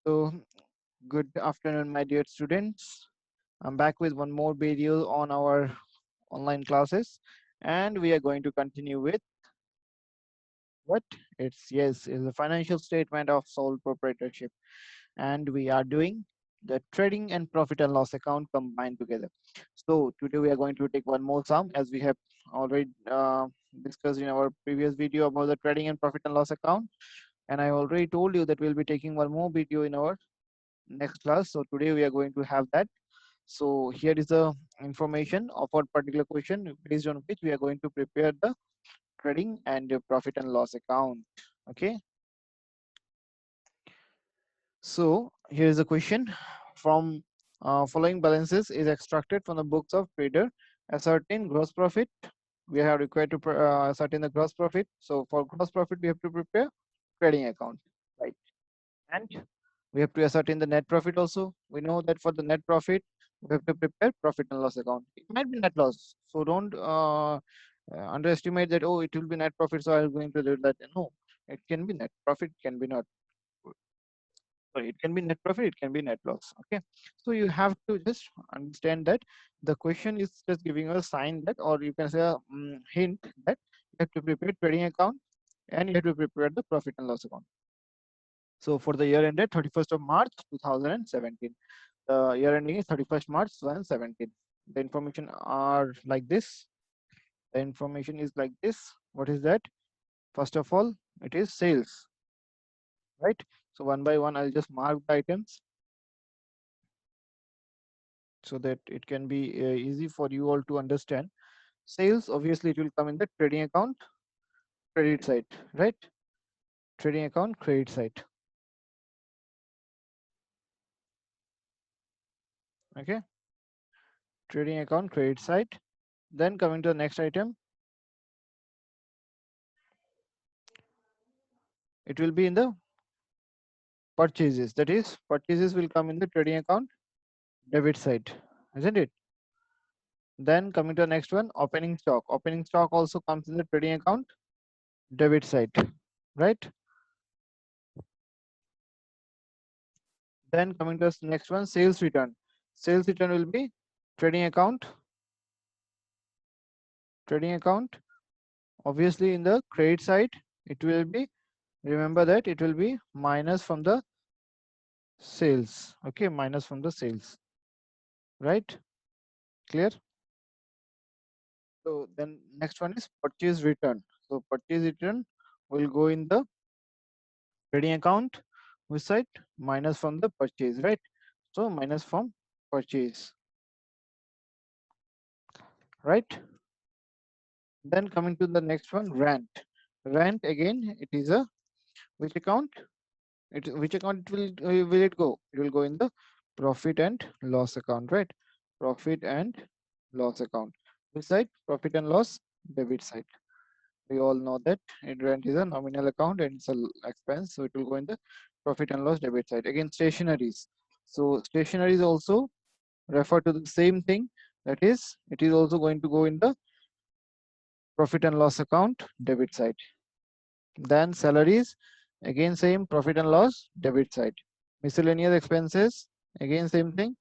So, good afternoon, my dear students. I'm back with one more video on our online classes, and we are going to continue with what? It's a financial statement of sole proprietorship, and we are doing the trading and profit and loss account combined together. So, today we are going to take one more sum as we have already discussed in our previous video about the trading and profit and loss account, and I already told you that we'll be taking one more video in our next class. So today we are going to have that. So here is the information of our particular question based on which we are going to prepare the trading and the profit and loss account. Okay. So here is a question from following balances is extracted from the books of trader. Ascertain gross profit. We are required to ascertain the gross profit. So for gross profit, we have to prepare trading account, right? And we have to ascertain the net profit also. We know that for the net profit, we have to prepare profit and loss account. It might be net loss. So don't underestimate that, oh, it will be net profit, so I'm going to do that. No, it can be net profit, can be not. Sorry, it can be net profit, it can be net loss. Okay. So you have to just understand that the question is just giving a sign that, or you can say a hint that you have to prepare trading account and you have to prepare the profit and loss account. So for the year ended 31st of March 2017. The year ending is 31st March 2017. The information are like this. The information is like this. What is that? First of all, it is sales, right? So one by one, I'll just mark the items so that it can be easy for you all to understand. Sales, obviously, it will come in the trading account, credit side, right? Trading account, credit side. Okay. Trading account, credit side. Then coming to the next item, it will be in the purchases. That is, purchases will come in the trading account, debit side, isn't it? Then coming to the next one, opening stock. Opening stock also comes in the trading account, debit side, right? Then coming to the next one, sales return. Sales return will be trading account, trading account. Obviously, in the credit side, it will be, remember that it will be minus from the sales. Okay, minus from the sales, right? Clear? So then next one is purchase return. So purchase return will go in the trading account, which side? Minus from the purchase, right? So minus from purchase, right? Then coming to the next one, rent. Rent again, it is a which account? Which account will it go? It will go in the profit and loss account, right? Profit and loss account. Which side? Profit and loss, debit side. We all know that rent is a nominal account and it's a expense, so it will go in the profit and loss debit side. Again, stationaries. So stationaries also refer to the same thing. That is, it is also going to go in the profit and loss account, debit side. Then salaries, again same, profit and loss, debit side. Miscellaneous expenses, again same thing,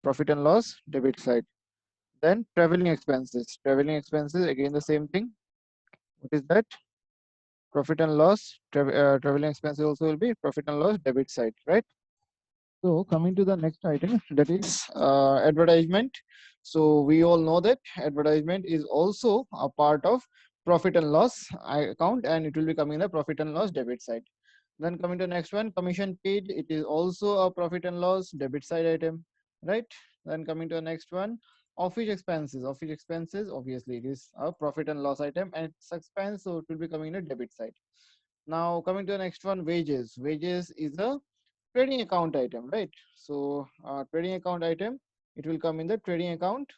profit and loss, debit side. Then traveling expenses. Traveling expenses, again the same thing. What is that? Profit and loss, traveling expenses also will be profit and loss, debit side, right? So coming to the next item, that is advertisement. So we all know that advertisement is also a part of profit and loss account, and it will be coming in the profit and loss debit side. Then coming to the next one, commission paid. It is also a profit and loss debit side item, right? Then coming to the next one, office expenses. Office expenses, obviously, it is a profit and loss item, and it's expense, so it will be coming in the debit side. Now coming to the next one, wages. Wages is a trading account item, right? So trading account item, it will come in the trading account,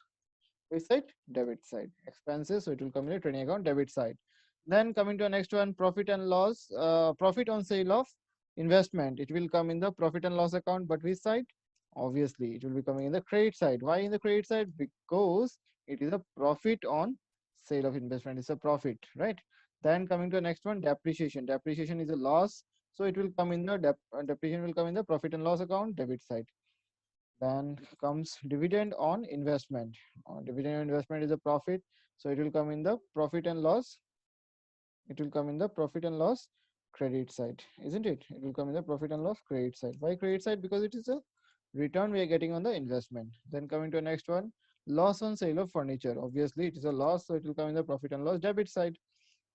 which side? Debit side. Expenses, so it will come in the trading account, debit side. Then coming to the next one, profit and loss, profit on sale of investment. It will come in the profit and loss account, but which side? Obviously, it will be coming in the credit side. Why in the credit side? Because it is a profit on sale of investment. It's a profit, right? Then coming to the next one, depreciation. Depreciation is a loss So it will come in the depreciation will come in the profit and loss account, debit side. Then comes dividend on investment. Dividend on investment is a profit, so it will come in the profit and loss. It will come in the profit and loss credit side, isn't it? It will come in the profit and loss credit side. Why credit side? Because it is a return we are getting on the investment. Then coming to the next one, loss on sale of furniture. Obviously, it is a loss, so it will come in the profit and loss debit side,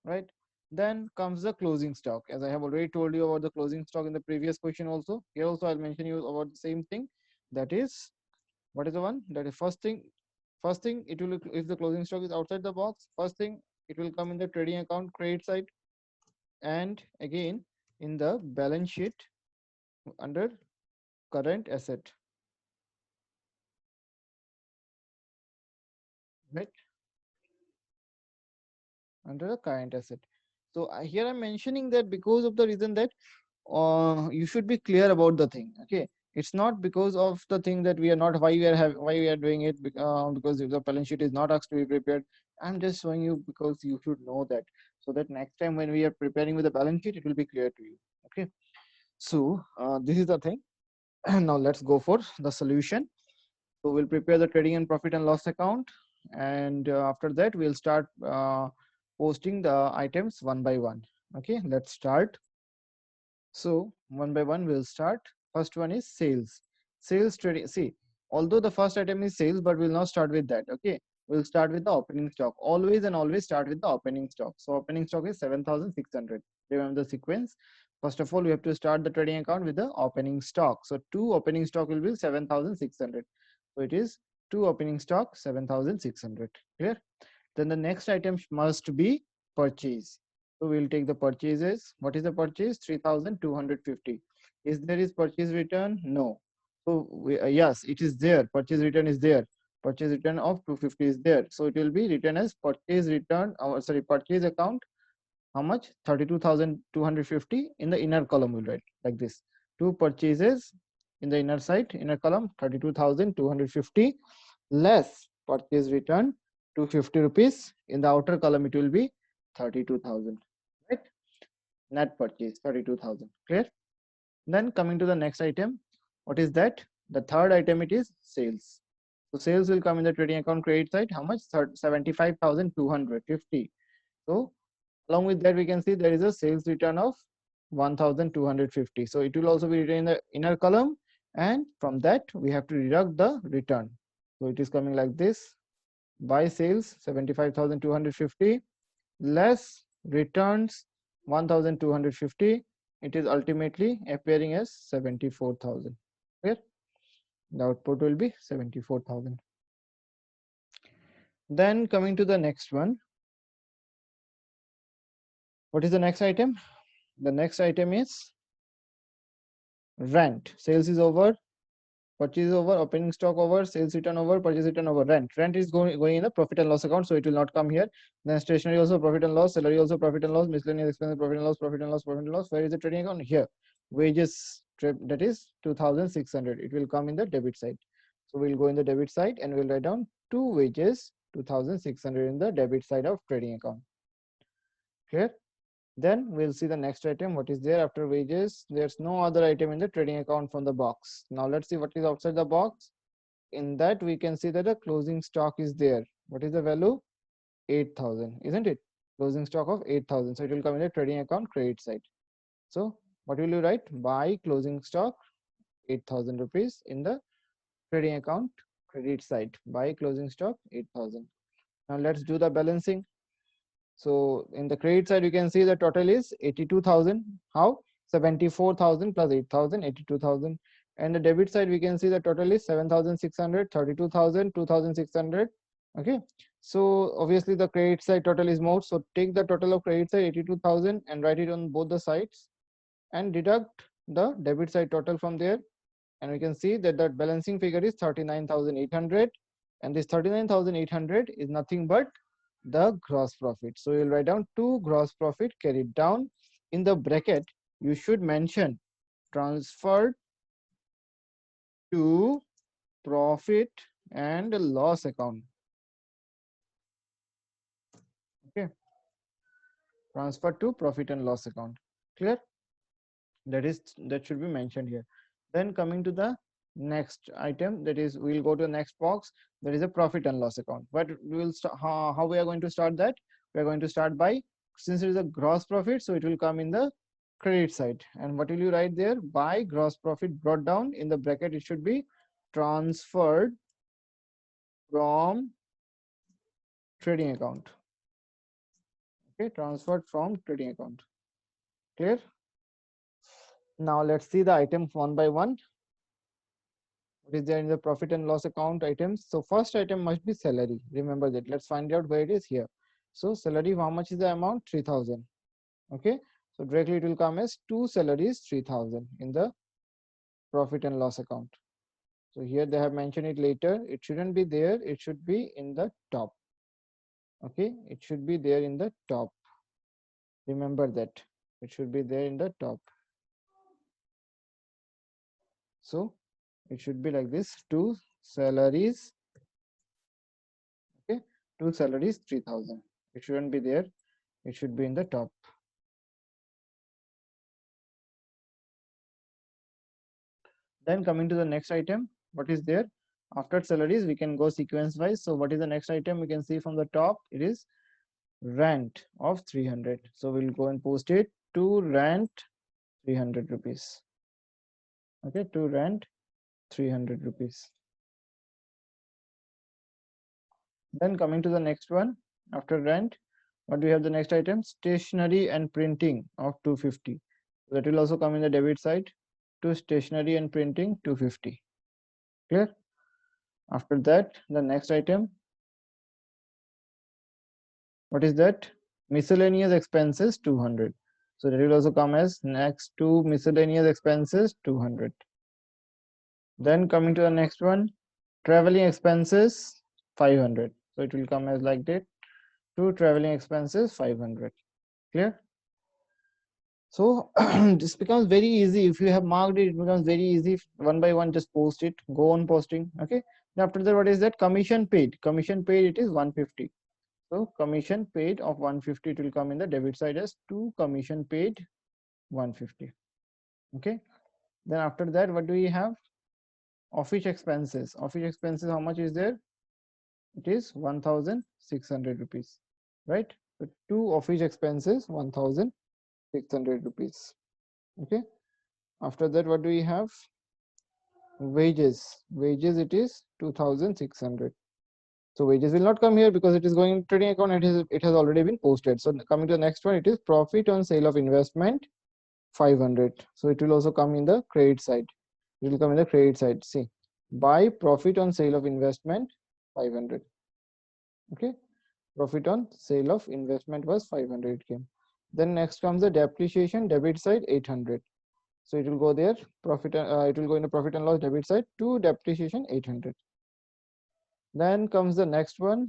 right? Then comes the closing stock. As I have already told you about the closing stock in the previous question also. Here also I'll mention you about the same thing. That is, what is the one? That is first thing it will, if the closing stock is outside the box, first thing it will come in the trading account credit side, and again in the balance sheet under current asset, right? Under the current asset. So here I'm mentioning that because of the reason that you should be clear about the thing. Okay, it's not because of the thing that we are not, why we are doing it, because if the balance sheet is not asked to be prepared. I'm just showing you because you should know that, so that next time when we are preparing with the balance sheet, it will be clear to you. Okay, so this is the thing. Now let's go for the solution. So we'll prepare the trading and profit and loss account, and after that we'll start posting the items one by one. Okay, let's start. So one by one we'll start. First one is sales. Sales trading. See, although the first item is sales, but we'll not start with that. Okay, we'll start with the opening stock. Always and always start with the opening stock. So opening stock is 7,600. Remember the sequence. First of all, we have to start the trading account with the opening stock. So two opening stock will be 7,600. So it is two opening stock 7,600. Clear? Then the next item must be purchase. So we'll take the purchases. What is the purchase? 3,250. Is there is purchase return? No. So yes, it is there. Purchase return is there. Purchase return of 250 is there. So it will be written as purchase return, or sorry, purchase account. How much? 32,250 in the inner column. We'll write like this. Two purchases in the inner side, inner column, 32,250 less purchase return 250 rupees. In the outer column it will be 32,000, right? Net purchase 32,000. Clear? Then coming to the next item, what is that? The third item, it is sales. So sales will come in the trading account credit side. How much? 75,250. So along with that we can see there is a sales return of 1,250. So it will also be written in the inner column, and from that we have to deduct the return. So it is coming like this: buy sales 75,250 less returns 1,250. It is ultimately appearing as 74,000. Clear? The output will be 74,000. Then coming to the next one, what is the next item? The next item is rent. Sales is over, purchase is over, opening stock over, sales return over, purchase return over. Rent is going in the profit and loss account, so it will not come here. Then stationery also profit and loss, salary also profit and loss, miscellaneous expenses profit and loss, profit and loss, profit and loss. Where is the trading account? Here. Wages, that is 2,600. It will come in the debit side. So we'll go in the debit side and we'll write down two wages 2,600 in the debit side of trading account. Clear? Then we'll see the next item. What is there after wages? There's no other item in the trading account from the box. Now let's see what is outside the box. In that we can see that the closing stock is there. What is the value? 8,000, isn't it? Closing stock of 8,000. So it will come in the trading account credit side. So what will you write? Buy closing stock 8,000 rupees in the trading account credit side. Buy closing stock 8,000. Now let's do the balancing. So in the credit side, you can see the total is 82,000. How? 74,000 plus 8,000, 82,000. And the debit side, we can see the total is 7,600, 32,000, 2,600. Okay. So obviously the credit side total is more. So take the total of credit side 82,000 and write it on both the sides and deduct the debit side total from there. And we can see that the balancing figure is 39,800. And this 39,800 is nothing but the gross profit. So you'll write down two gross profit carried down. In the bracket, you should mention transferred to profit and loss account. Okay. Transfer to profit and loss account. Clear? That should be mentioned here. Then coming to the next item, that is we'll go to the next box, that is a profit and loss account. But we will start, how we are going to start that? We are going to start by, since it is a gross profit, so it will come in the credit side. And what will you write there? By gross profit brought down, in the bracket it should be transferred from trading account. Okay, transferred from trading account. Clear? Now let's see the items one by one. What is there in the profit and loss account items? So first item must be salary. Remember that. Let's find out where it is here. So salary, how much is the amount? 3,000. Okay. So directly it will come as two salaries, 3,000 in the profit and loss account. So here they have mentioned it later. It shouldn't be there. It should be in the top. Okay. It should be there in the top. Remember that. It should be there in the top. So it should be like this. Two salaries. Okay. Two salaries, 3,000. It shouldn't be there. It should be in the top. Then coming to the next item, what is there? After salaries, we can go sequence wise. So what is the next item? We can see from the top, it is rent of 300. So we'll go and post it to rent 300 rupees. Okay, to rent 300 rupees. Then coming to the next one, after rent, what do we have the next item? Stationery and printing of 250. That will also come in the debit side. To stationery and printing 250. Clear? After that, the next item, what is that? Miscellaneous expenses 200. So that will also come as next to miscellaneous expenses 200. Then coming to the next one, traveling expenses 500. So it will come as like that, to traveling expenses 500. Clear? So this becomes very easy. If you have marked it, it becomes very easy. One by one, just post it. Go on posting. Okay. After that, what is that? Commission paid. Commission paid, it is 150. So commission paid of 150, it will come in the debit side as to commission paid 150. Okay. Then after that, what do we have? Office expenses. Office expenses, how much is there? It is 1,600 rupees. Right. So two office expenses, 1,600 rupees. Okay. After that, what do we have? Wages. Wages, it is 2,600. So wages will not come here because it is going in trading account. It has already been posted. So coming to the next one, it is profit on sale of investment 500. So it will also come in the credit side. It will come in the credit side. See, by profit on sale of investment 500. Okay, profit on sale of investment was 500 came. Then next comes the depreciation debit side 800. So it will go there. Profit. It will go in the profit and loss debit side to depreciation 800. Then comes the next one.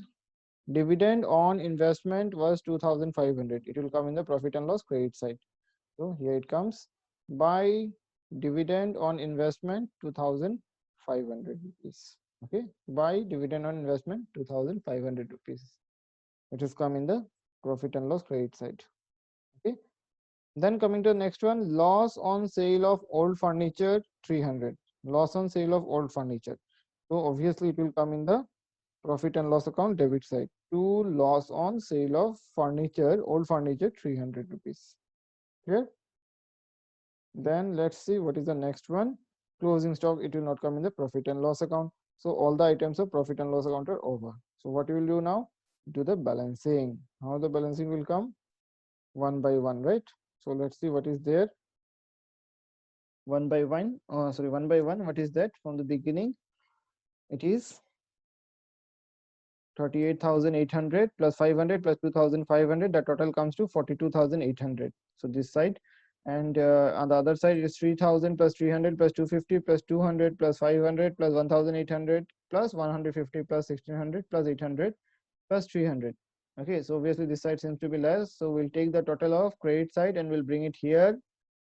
Dividend on investment was 2,500. It will come in the profit and loss credit side. So here it comes. By dividend on investment 2,500 rupees. Okay. By dividend on investment 2,500 rupees. It has come in the profit and loss credit side. Okay. Then coming to the next one, loss on sale of old furniture 300. Loss on sale of old furniture. So obviously it will come in the profit and loss account debit side. To loss on sale of furniture, old furniture 300 rupees. Clear? Then let's see what is the next one. Closing stock, it will not come in the profit and loss account. So all the items of profit and loss account are over. So what you will do now? Do the balancing. How the balancing will come? One by one, right? So let's see what is there. One by one. One by one. What is that from the beginning? It is 38,800 plus 500 plus 2,500. The total comes to 42,800. So this side, and on the other side it is 3,000 plus 300 plus 250 plus 200 plus 500 plus 1,800 plus 150 plus 1,600 plus 800 plus 300. Okay, so obviously this side seems to be less. So we'll take the total of credit side and we'll bring it here,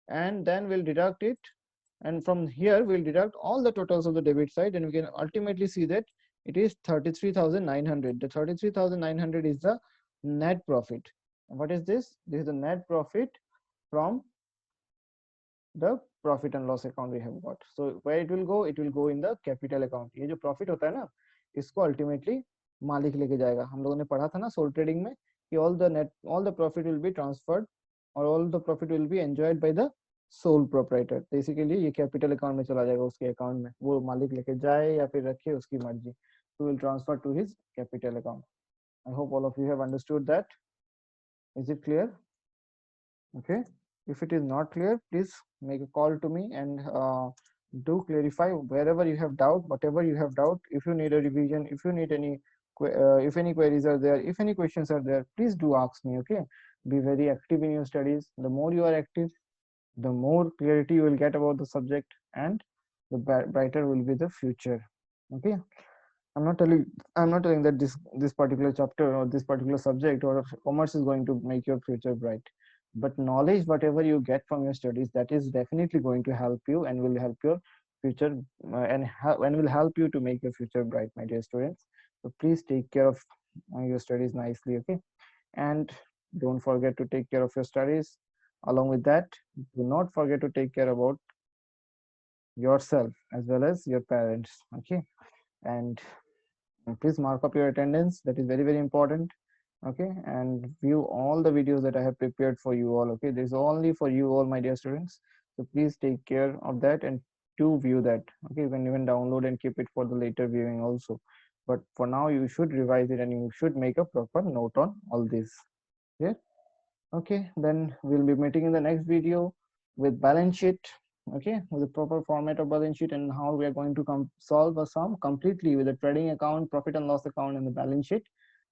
and then we'll deduct it. And from here we'll deduct all the totals of the debit side, and we can ultimately see that it is 33,900. The 33,900 is the net profit. What is this? This is the net profit from the profit and loss account we have got. So where it will go? It will go in the capital account. ये जो profit होता है ना, इसको ultimately मालिक लेके जाएगा. हम लोगों ने पढ़ा था ना सोल ट्रेडिंग में कि all the profit will be transferred or all the profit will be enjoyed by the sole proprietor. तो इसी के लिए ये कैपिटल अकाउंट में चला जाएगा, उसके अकाउंट में. वो मालिक लेके जाए या फिर रखे, उसकी मर्जी. So will transfer to his capital account. I hope all of you have understood that. Is it clear? Okay. If it is not clear, please make a call to me and do clarify wherever you have doubt, whatever you have doubt. If you need a revision, if you need any if any queries are there, if any questions are there, please do ask me. Okay. Be very active in your studies. The more you are active, the more clarity you will get about the subject, and the brighter will be the future. Okay. I'm not telling that this particular chapter or this particular subject or commerce is going to make your future bright, but knowledge, whatever you get from your studies, that is definitely going to help you and will help your future, and will help you to make your future bright, my dear students. So please take care of your studies nicely. Okay. And don't forget to take care of your studies. Along with that, do not forget to take care about yourself as well as your parents. Okay. And please mark up your attendance. That is very important. Okay. And view all the videos that I have prepared for you all. Okay. This is only for you all, my dear students. So please take care of that and do view that. Okay. You can even download and keep it for the later viewing also. But for now, you should revise it and you should make a proper note on all this. Yeah. Okay, then we'll be meeting in the next video with balance sheet. Okay, with the proper format of balance sheet and how we are going to solve a sum completely with the trading account, profit and loss account, and the balance sheet.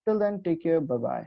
Till then, take care. Bye bye.